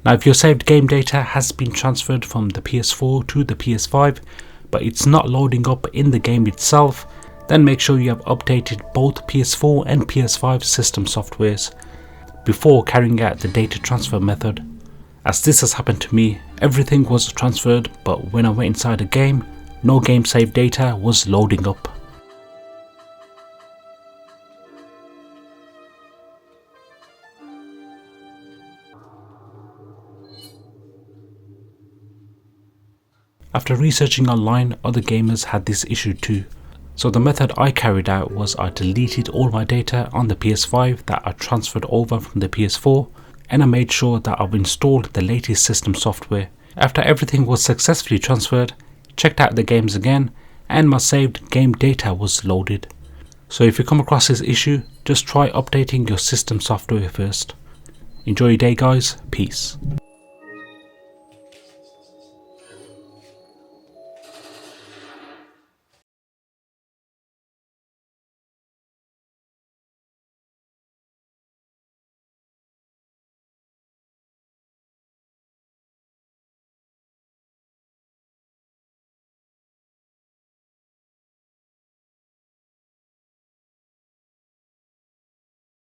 Now if your saved game data has been transferred from the PS4 to the PS5 but it's not loading up in the game itself, then make sure you have updated both PS4 and PS5 system softwares before carrying out the data transfer method. As this has happened to me, everything was transferred but when I went inside the game, no game save data was loading up. After researching online, other gamers had this issue too. So the method I carried out was I deleted all my data on the PS5 that I transferred over from the PS4, and I made sure that I've installed the latest system software. After everything was successfully transferred, checked out the games again, and my saved game data was loaded. So if you come across this issue, just try updating your system software first. Enjoy your day guys, peace.